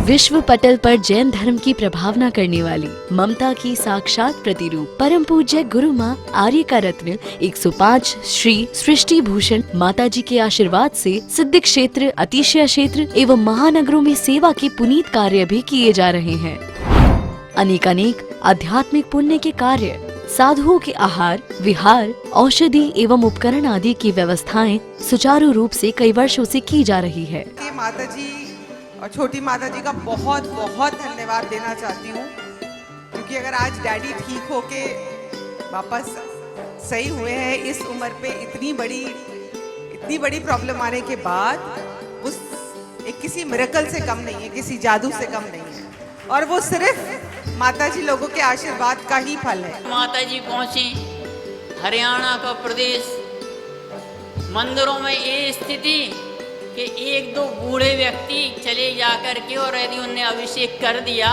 विश्व पटल पर जैन धर्म की प्रभावना करने वाली ममता की साक्षात प्रतिरूप परम पूज्य गुरु माँ आर्य का रत्न 105 श्री सृष्टि भूषण माता जी के आशीर्वाद से सिद्ध क्षेत्र, अतिशय क्षेत्र एवं महानगरों में सेवा के पुनीत कार्य भी किए जा रहे हैं। अनेकानेक आध्यात्मिक पुण्य के कार्य, साधुओं के आहार, विहार, औषधि एवं उपकरण आदि की व्यवस्थाएं सुचारू रूप से कई वर्षों से की जा रही है। माता जी और छोटी माता जी का बहुत बहुत धन्यवाद देना चाहती हूँ, क्योंकि अगर आज डैडी ठीक होके वापस सही हुए हैं इस उम्र पे, इतनी बड़ी प्रॉब्लम आने के बाद, उस एक किसी मिरेकल से कम नहीं है, किसी जादू से कम नहीं है, और वो सिर्फ माता जी लोगों के आशीर्वाद का ही फल है। माता जी पहुंची हरियाणा का प्रदेश, मंदिरों में ये स्थिति कि एक दो बूढ़े व्यक्ति चले जा कर के और यदि उनने अभिषेक कर दिया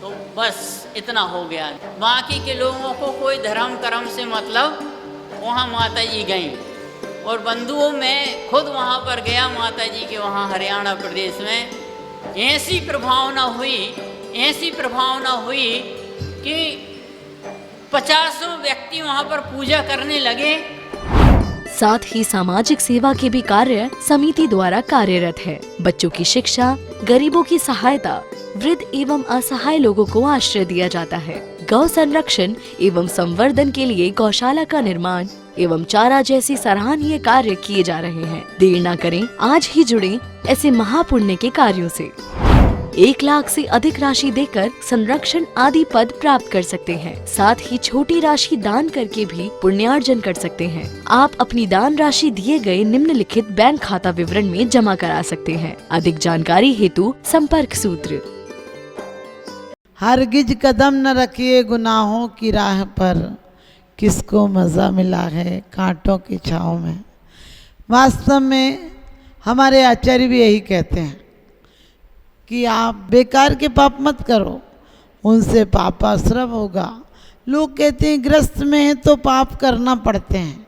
तो बस इतना हो गया, बाकी के लोगों को कोई धर्म कर्म से मतलब। वहाँ माता जी गईं और बंधुओं में खुद वहाँ पर गया माता जी के वहाँ हरियाणा प्रदेश में। ऐसी प्रभावना हुई कि 50 व्यक्ति वहाँ पर पूजा करने लगे। साथ ही सामाजिक सेवा के भी कार्य समिति द्वारा कार्यरत है। बच्चों की शिक्षा, गरीबों की सहायता, वृद्ध एवं असहाय लोगों को आश्रय दिया जाता है। गौ संरक्षण एवं संवर्धन के लिए गौशाला का निर्माण एवं चारा जैसी सराहनीय कार्य किए जा रहे हैं। देर न करें, आज ही जुड़ें ऐसे महापुण्य के कार्यों से। 1 लाख से अधिक राशि देकर संरक्षण आदि पद प्राप्त कर सकते हैं। साथ ही छोटी राशि दान करके भी पुण्यार्जन कर सकते हैं। आप अपनी दान राशि दिए गए निम्नलिखित बैंक खाता विवरण में जमा करा सकते हैं। अधिक जानकारी हेतु संपर्क सूत्र। हरगिज कदम न रखिए गुनाहों की राह पर, किसको मजा मिला है कांटों की छाँव में। वास्तव में हमारे आचार्य भी यही कहते हैं कि आप बेकार के पाप मत करो, उनसे पापाश्रम होगा। लोग कहते हैं ग्रस्त में हैं तो पाप करना पड़ते हैं।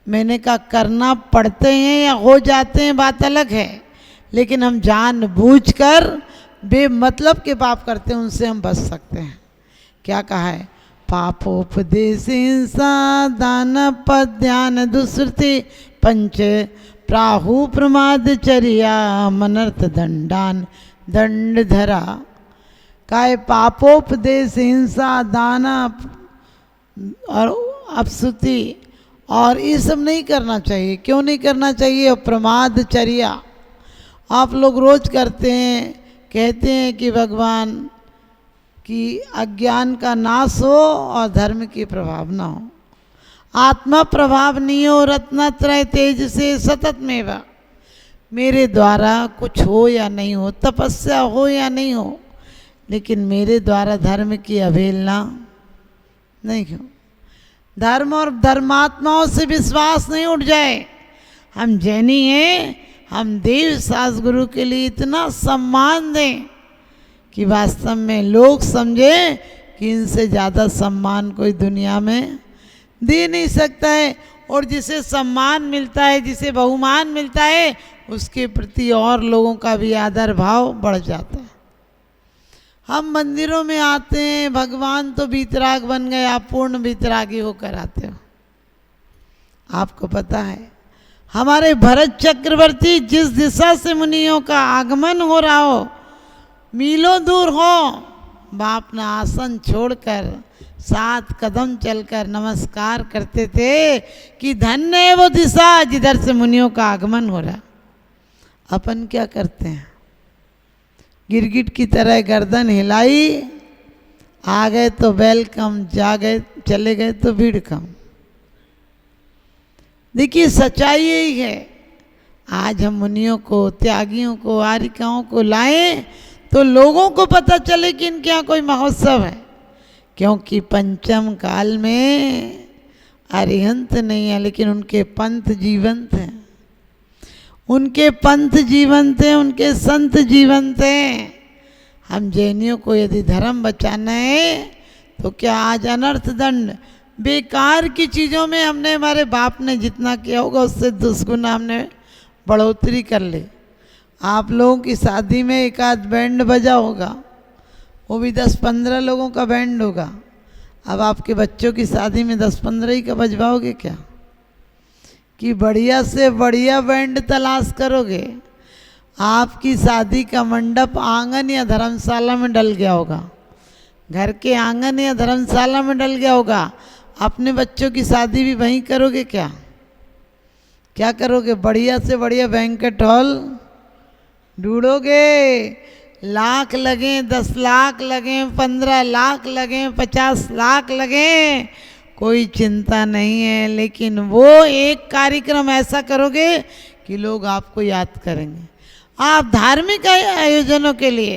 मैंने कहा करना पड़ते हैं या हो जाते हैं बात अलग है, लेकिन हम जानबूझकर बेमतलब के पाप करते हैं, उनसे हम बच सकते हैं। क्या कहा है? पापोपदेश हिंसा दान पद्यान दुष्कृति पंच प्राहु प्रमाद चर्या मनर्थ दंडान दंड धरा। काय पापोपदेश हिंसा दाना और अपसुति, और ये सब नहीं करना चाहिए। क्यों नहीं करना चाहिए? प्रमाद चर्या आप लोग रोज करते हैं, कहते हैं कि भगवान की अज्ञान का नाश हो और धर्म की प्रभाव न हो, आत्मा प्रभाव नहीं हो, रत्नत्रय तेज से सतत मेवा। मेरे द्वारा कुछ हो या नहीं हो, तपस्या हो या नहीं हो, लेकिन मेरे द्वारा धर्म की अवहेलना नहीं हो। धर्म और धर्मात्माओं से विश्वास नहीं उठ जाए। हम जैनी हैं, हम देव सास गुरु के लिए इतना सम्मान दें कि वास्तव में लोग समझे कि इनसे ज़्यादा सम्मान कोई दुनिया में दे नहीं सकता है। और जिसे सम्मान मिलता है, जिसे बहुमान मिलता है, उसके प्रति और लोगों का भी आदर भाव बढ़ जाता है। हम मंदिरों में आते हैं, भगवान तो वीतराग बन गए, आप पूर्ण वीतरागी होकर आते हो। आपको पता है हमारे भरत चक्रवर्ती जिस दिशा से मुनियों का आगमन हो रहा हो, मीलों दूर हो, बाप ने आसन छोड़कर 7 कदम चलकर नमस्कार करते थे कि धन्य है वो दिशा जिधर से मुनियों का आगमन हो रहा। अपन क्या करते हैं? गिरगिट की तरह गर्दन हिलाई, आ गए तो वेलकम, जा गए चले गए तो भीड़ कम। देखिए सच्चाई यही है। आज हम मुनियों को, त्यागियों को, आरिकाओं को लाएं तो लोगों को पता चले कि इनके यहाँ कोई महोत्सव है, क्योंकि पंचम काल में अरिहंत नहीं है, लेकिन उनके पंथ जीवंत हैं, उनके पंथ जीवंत हैं, उनके संत जीवंत हैं। हम जैनियों को यदि धर्म बचाना है तो क्या आज अनर्थ दंड, बेकार की चीज़ों में हमने, हमारे बाप ने जितना किया होगा उससे 10 गुना हमने बढ़ोतरी कर ली। आप लोगों की शादी में एक आध बैंड बजा होगा, वो भी 10-15 लोगों का बैंड होगा। अब आपके बच्चों की शादी में 10-15 ही का बजवाओगे क्या? कि बढ़िया से बढ़िया बैंड तलाश करोगे? आपकी शादी का मंडप आंगन या धर्मशाला में डल गया होगा, घर के आंगन या धर्मशाला में डल गया होगा। अपने बच्चों की शादी भी वहीं करोगे क्या? क्या करोगे? बढ़िया से बढ़िया बैंकेट हॉल ढूंढोगे। लाख लगे, 10 लाख लगे, 15 लाख लगे, 50 लाख लगे, कोई चिंता नहीं है, लेकिन वो एक कार्यक्रम ऐसा करोगे कि लोग आपको याद करेंगे। आप धार्मिक आयोजनों के लिए,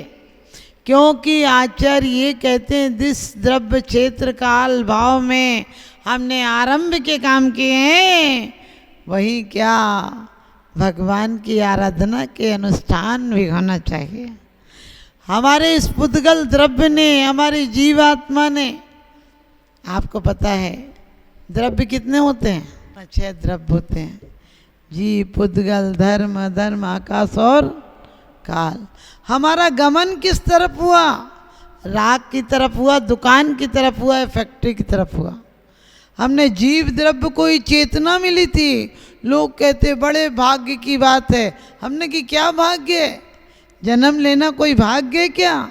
क्योंकि आचार्य ये कहते हैं जिस द्रव्य क्षेत्र काल भाव में हमने आरंभ के काम किए हैं, वही क्या भगवान की आराधना के अनुष्ठान भी होना चाहिए। हमारे इस पुद्गल द्रव्य ने, हमारी जीवात्मा ने, आपको पता है द्रव्य कितने होते हैं? 6 द्रव्य होते हैं। जीव, पुद्गल, धर्म, धर्म, आकाश और काल। हमारा गमन किस तरफ हुआ? राग की तरफ हुआ, दुकान की तरफ हुआ, फैक्ट्री की तरफ हुआ। हमने जीव द्रव्य को ही चेतना मिली थी। लोग कहते बड़े भाग्य की बात है। हमने कि क्या भाग्य है? जन्म लेना कोई भाग्य है क्या?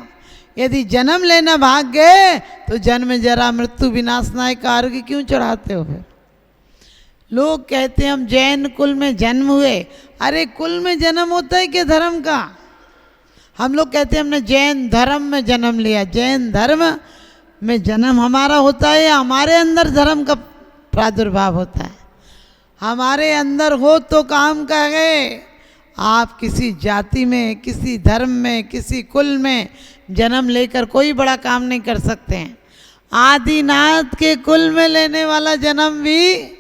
यदि जन्म लेना भाग्य है तो जन्म जरा मृत्यु विनाशनायक आरोग्य क्यों चढ़ाते हो? फिर लोग कहते हैं हम जैन कुल में जन्म हुए। अरे कुल में जन्म होता है क्या धर्म का? हम लोग कहते हैं हमने जैन धर्म में जन्म लिया। जैन धर्म में जन्म हमारा होता है या हमारे अंदर धर्म का प्रादुर्भाव होता है? हमारे अंदर हो तो काम का है। आप किसी जाति में, किसी धर्म में, किसी कुल में जन्म लेकर कोई बड़ा काम नहीं कर सकते हैं। आदिनाथ के कुल में लेने वाला जन्म भी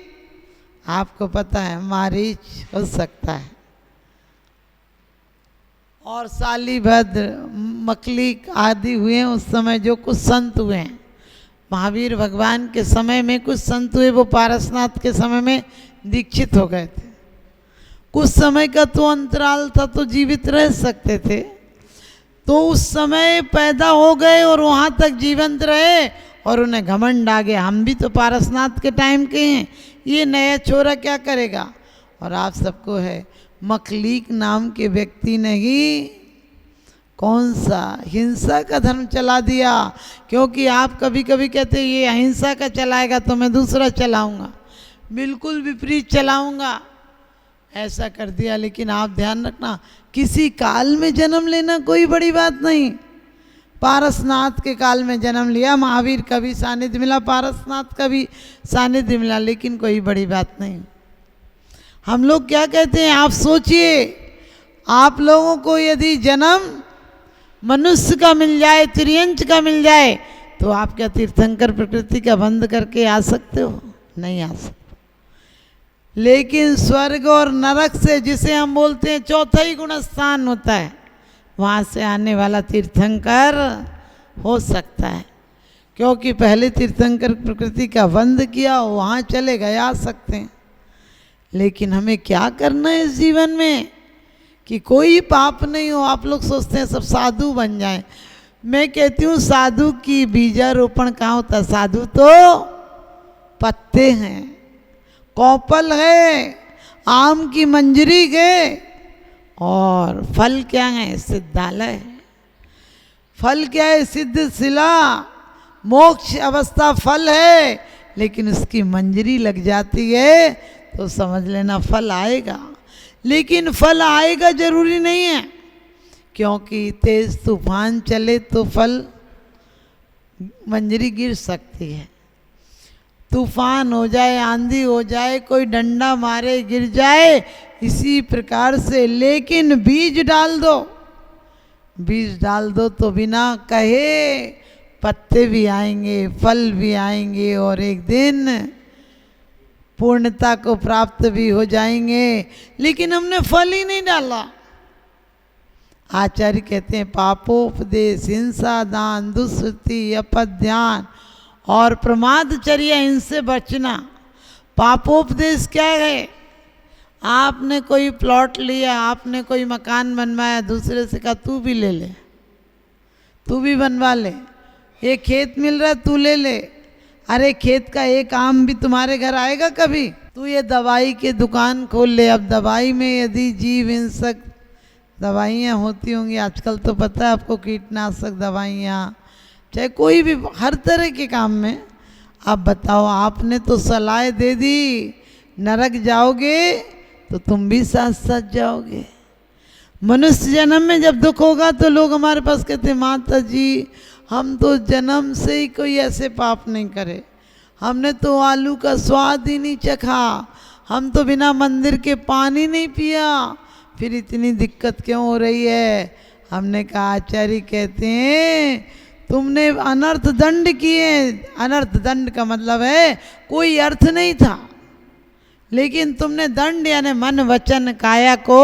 आपको पता है मारीच हो सकता है। और शालीभद्र, मकलिक आदि हुए हैं उस समय, जो कुछ संत हुए हैं। महावीर भगवान के समय में कुछ संत हुए, वो पारसनाथ के समय में दीक्षित हो गए थे। कुछ समय का तो अंतराल था, तो जीवित रह सकते थे, तो उस समय पैदा हो गए और वहाँ तक जीवंत रहे और उन्हें घमंड आ गया। हम भी तो पारसनाथ के टाइम के हैं, ये नया छोरा क्या करेगा? और आप सबको है मकलीक नाम के व्यक्ति ने ही कौन सा हिंसा का धर्म चला दिया। क्योंकि आप कभी कभी कहते ये अहिंसा का चलाएगा तो मैं दूसरा चलाऊंगा, बिल्कुल विपरीत चलाऊंगा, ऐसा कर दिया। लेकिन आप ध्यान रखना, किसी काल में जन्म लेना कोई बड़ी बात नहीं। पारसनाथ के काल में जन्म लिया, महावीर का भी सानिध्य मिला, पारसनाथ का भी सानिध्य मिला, लेकिन कोई बड़ी बात नहीं। हम लोग क्या कहते हैं, आप सोचिए, आप लोगों को यदि जन्म मनुष्य का मिल जाए, त्रियंच का मिल जाए, तो आप क्या तीर्थंकर प्रकृति का बंद करके आ सकते हो? नहीं आ सकते। लेकिन स्वर्ग और नरक से, जिसे हम बोलते हैं चौथा ही गुण स्थान होता है, वहाँ से आने वाला तीर्थंकर हो सकता है। क्योंकि पहले तीर्थंकर प्रकृति का बंद किया, वहाँ चले गए, आ सकते हैं। लेकिन हमें क्या करना है इस जीवन में कि कोई पाप नहीं हो। आप लोग सोचते हैं सब साधु बन जाएं। मैं कहती हूँ साधु की बीजारोपण कहाँ होता है? साधु तो पत्ते हैं, कौपल है, आम की मंजरी है, और फल क्या है? सिद्धालय है। फल क्या है? सिद्ध शिला, मोक्ष अवस्था फल है। लेकिन उसकी मंजरी लग जाती है तो समझ लेना फल आएगा। लेकिन फल आएगा जरूरी नहीं है, क्योंकि तेज तूफान चले तो फल मंजरी गिर सकती है। तूफान हो जाए, आंधी हो जाए, कोई डंडा मारे गिर जाए, इसी प्रकार से। लेकिन बीज डाल दो, बीज डाल दो तो बिना कहे पत्ते भी आएंगे, फल भी आएंगे, और एक दिन पूर्णता को प्राप्त भी हो जाएंगे। लेकिन हमने फल ही नहीं डाला। आचार्य कहते हैं पापोपदेश, हिंसा, दान, दुष्कृति, अपध्यान और प्रमादचर्या, इनसे बचना। पापोपदेश क्या है? आपने कोई प्लॉट लिया, आपने कोई मकान बनवाया, दूसरे से कहा तू भी ले ले, तू भी बनवा ले, ये खेत मिल रहा है तू ले ले। अरे खेत का एक आम भी तुम्हारे घर आएगा कभी? तू ये दवाई की दुकान खोल ले। अब दवाई में यदि जीव हिंसक दवाइयाँ होती होंगी, आजकल तो पता है आपको, कीटनाशक दवाइयाँ, चाहे कोई भी हर तरह के काम में। आप बताओ, आपने तो सलाह दे दी नरक जाओगे तो तुम भी साथ साथ जाओगे। मनुष्य जन्म में जब दुख होगा तो लोग हमारे पास कहते माता जी हम तो जन्म से ही कोई ऐसे पाप नहीं करे, हमने तो आलू का स्वाद ही नहीं चखा, हम तो बिना मंदिर के पानी नहीं पिया, फिर इतनी दिक्कत क्यों हो रही है? हमने कहा आचार्य कहते हैं तुमने अनर्थ दंड किए। अनर्थ दंड का मतलब है कोई अर्थ नहीं था, लेकिन तुमने दंड यानी मन वचन काया को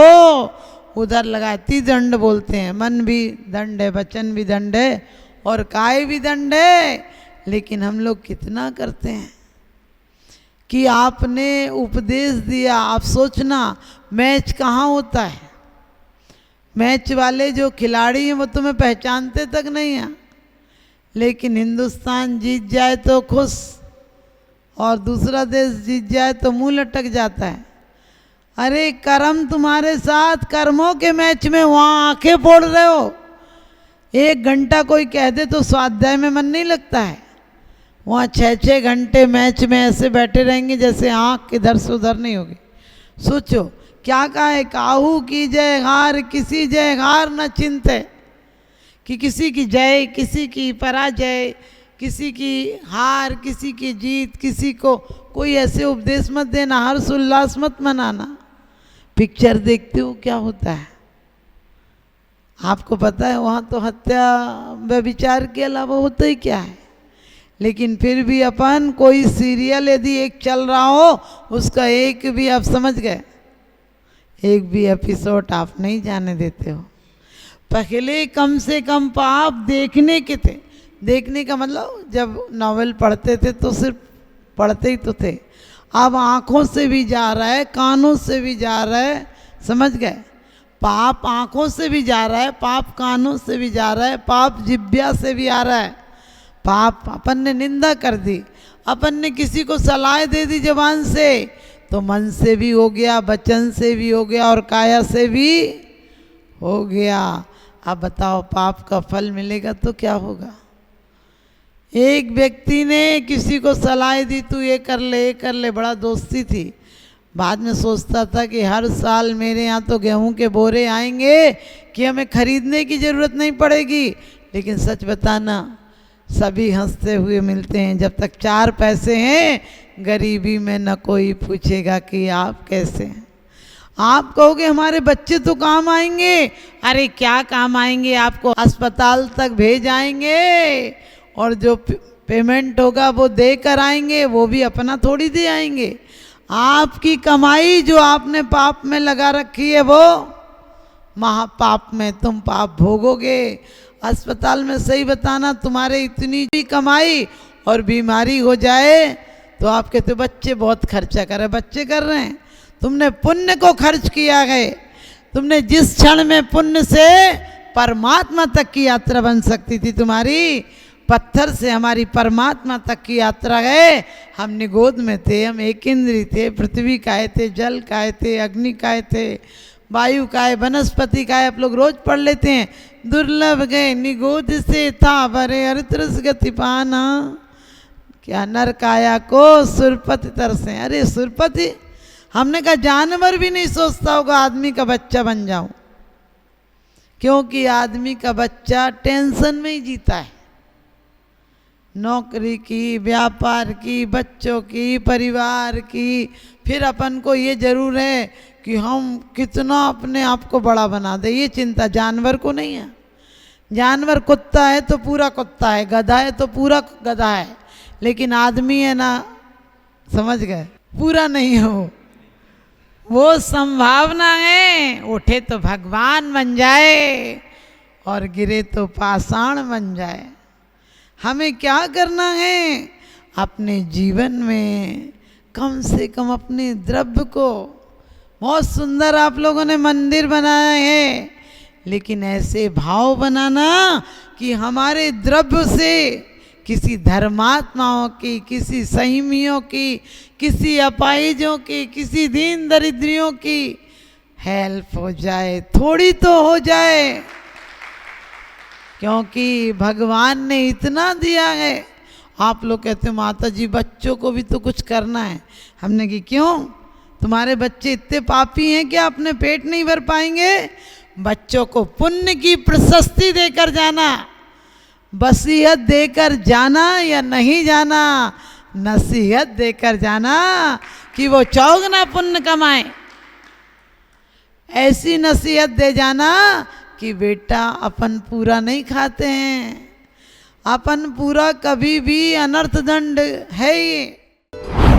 उधर लगाया। त्रिदंड बोलते हैं, मन भी दंड है, वचन भी दंड है और काय भी दंड है। लेकिन हम लोग कितना करते हैं कि आपने उपदेश दिया। आप सोचना मैच कहाँ होता है, मैच वाले जो खिलाड़ी हैं वो तुम्हें पहचानते तक नहीं हैं, लेकिन हिंदुस्तान जीत जाए तो खुश और दूसरा देश जीत जाए तो मुंह लटक जाता है। अरे कर्म तुम्हारे साथ, कर्मों के मैच में वहाँ आंखें फोड़ रहे हो। 1 घंटा कोई कह दे तो स्वाध्याय में मन नहीं लगता है, वहाँ 6-6 घंटे मैच में ऐसे बैठे रहेंगे जैसे आँख इधर से उधर नहीं होगी। सोचो क्या कहा है, काहू की जय हार किसी जय हार न चिंते, कि किसी की जय किसी की पराजय, किसी की हार किसी की जीत, किसी को कोई ऐसे उपदेश मत देना, हर्ष उल्लास मत मनाना। पिक्चर देखते हो क्या होता है आपको पता है, वहाँ तो हत्या व्यभिचार के अलावा होता ही क्या है। लेकिन फिर भी अपन कोई सीरियल यदि एक चल रहा हो उसका एक भी, आप समझ गए, एक भी एपिसोड आप नहीं जाने देते हो। पहले कम से कम पाप देखने के थे, देखने का मतलब जब नॉवेल पढ़ते थे तो सिर्फ पढ़ते ही तो थे, अब आँखों से भी जा रहा है, कानों से भी जा रहा है, समझ गए। पाप आँखों से भी जा रहा है, पाप कानों से भी जा रहा है, पाप जिह्वा से भी आ रहा है। पाप अपन ने निंदा कर दी, अपन ने किसी को सलाह दे दी जबान से, तो मन से भी हो गया, वचन से भी हो गया और काया से भी हो गया। अब बताओ पाप का फल मिलेगा तो क्या होगा? एक व्यक्ति ने किसी को सलाह दी तू ये कर ले, ये कर ले, बड़ा दोस्ती थी। बाद में सोचता था कि हर साल मेरे यहाँ तो गेहूं के बोरे आएंगे कि हमें खरीदने की ज़रूरत नहीं पड़ेगी। लेकिन सच बताना सभी हंसते हुए मिलते हैं, जब तक 4 पैसे हैं गरीबी में न कोई पूछेगा कि आप कैसे हैं। आप कहोगे हमारे बच्चे तो काम आएंगे, अरे क्या काम आएंगे, आपको अस्पताल तक भेज आएंगे और जो पेमेंट होगा वो दे कर आएंगे, वो भी अपना थोड़ी दे आएंगे। आपकी कमाई जो आपने पाप में लगा रखी है वो महापाप में तुम पाप भोगोगे। अस्पताल में सही बताना, तुम्हारे इतनी भी कमाई और बीमारी हो जाए तो आप कहते हो बच्चे बहुत खर्चा कर रहे, बच्चे कर रहे हैं, तुमने पुण्य को खर्च किया है। तुमने जिस क्षण में पुण्य से परमात्मा तक की यात्रा बन सकती थी तुम्हारी, पत्थर से हमारी परमात्मा तक की यात्रा है। हम निगोद में थे, हम एक इंद्री थे, पृथ्वी काय थे, जल काय थे, अग्नि काय थे, वायु काय, वनस्पति काय, आप लोग रोज पढ़ लेते हैं। दुर्लभ गए निगोद से था भरे अरित्रस गति पाना, क्या नर काया को सुरपति तरसे। अरे सुरपति, हमने कहा जानवर भी नहीं सोचता होगा आदमी का बच्चा बन जाऊं, क्योंकि आदमी का बच्चा टेंशन में ही जीता है, नौकरी की, व्यापार की, बच्चों की, परिवार की। फिर अपन को ये जरूर है कि हम कितना अपने आप को बड़ा बना दे, ये चिंता जानवर को नहीं है। जानवर कुत्ता है तो पूरा कुत्ता है, गधा है तो पूरा गधा है, लेकिन आदमी है ना, समझ गए, पूरा नहीं हो। वो संभावना है, उठे तो भगवान बन जाए और गिरे तो पाषाण बन जाए। हमें क्या करना है? अपने जीवन में कम से कम अपने द्रव्य को, बहुत सुंदर आप लोगों ने मंदिर बनाए हैं, लेकिन ऐसे भाव बनाना कि हमारे द्रव्य से किसी धर्मात्माओं की, किसी संयमियों की, किसी अपाहिजों की, किसी दीन दरिद्रियों की हेल्प हो जाए, थोड़ी तो हो जाए, क्योंकि भगवान ने इतना दिया है। आप लोग कहते हो माता जी बच्चों को भी तो कुछ करना है। हमने कि क्यों, तुम्हारे बच्चे इतने पापी हैं कि अपने पेट नहीं भर पाएंगे? बच्चों को पुण्य की प्रशस्ति देकर जाना, वसीयत देकर जाना या नहीं जाना, नसीहत देकर जाना कि वो चौगुना पुण्य कमाए। ऐसी नसीहत दे जाना कि बेटा अपन पूरा नहीं खाते हैं, अपन पूरा कभी भी अनर्थ दंड है ये।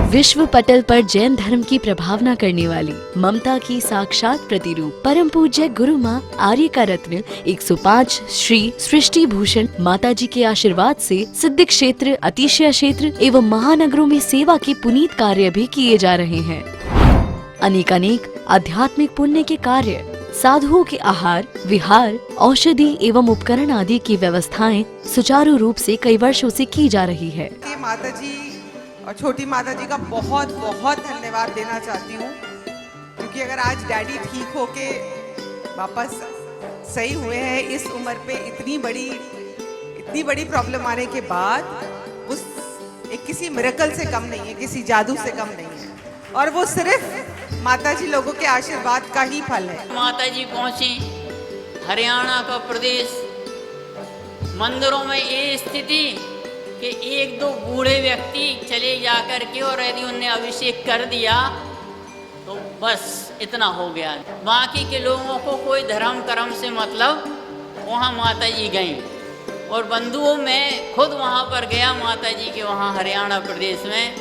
विश्व पटल पर जैन धर्म की प्रभावना करने वाली ममता की साक्षात प्रतिरूप परम पूज्य गुरु माँ आर्यका रत्न 105 श्री सृष्टि भूषण माता जी के आशीर्वाद से सिद्धि क्षेत्र, अतिशय क्षेत्र एवं महानगरों में सेवा के पुनीत कार्य भी किए जा रहे हैं। अनेकानेक आध्यात्मिक पुण्य के कार्य, साधुओं के आहार विहार, औषधि एवं उपकरण आदि की व्यवस्थाएं सुचारू रूप से कई वर्षों से की जा रही है। ये माता जी और छोटी माता जी का बहुत बहुत धन्यवाद देना चाहती हूँ, क्योंकि अगर आज डैडी ठीक होके वापस सही हुए हैं इस उम्र पे, इतनी बड़ी प्रॉब्लम आने के बाद, उस एक किसी मिरेकल से कम नहीं है, किसी जादू से कम नहीं है, और वो सिर्फ माता जी लोगों के आशीर्वाद का ही फल है। माता जी पहुंची हरियाणा का प्रदेश, मंदिरों में ये स्थिति कि एक दो बूढ़े व्यक्ति चले जाकर के और यदि उनने अभिषेक कर दिया तो बस इतना हो गया। बाकी के लोगों को कोई धर्म कर्म से मतलब, वहाँ माता जी गईं। और बंधुओं में खुद वहाँ पर गया माता जी के वहाँ हरियाणा प्रदेश में,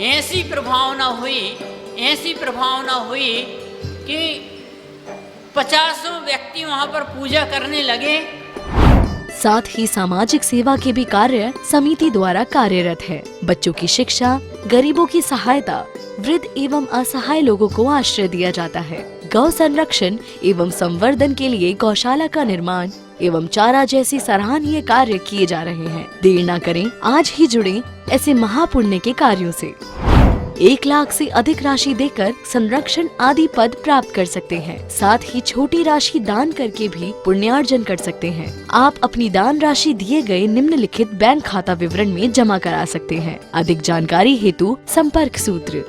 ऐसी प्रभावना हुई कि 50 व्यक्ति वहाँ पर पूजा करने लगे। साथ ही सामाजिक सेवा के भी कार्य समिति द्वारा कार्यरत है। बच्चों की शिक्षा, गरीबों की सहायता, वृद्ध एवं असहाय लोगों को आश्रय दिया जाता है। गौ संरक्षण एवं संवर्धन के लिए गौशाला का निर्माण एवं चारा जैसी सराहनीय कार्य किए जा रहे हैं। देर न करें, आज ही जुड़ें ऐसे महापुण्य के कार्यों से। 1 लाख से अधिक राशि देकर संरक्षण आदि पद प्राप्त कर सकते हैं। साथ ही छोटी राशि दान करके भी पुण्यार्जन कर सकते हैं। आप अपनी दान राशि दिए गए निम्नलिखित बैंक खाता विवरण में जमा करा सकते हैं। अधिक जानकारी हेतु संपर्क सूत्र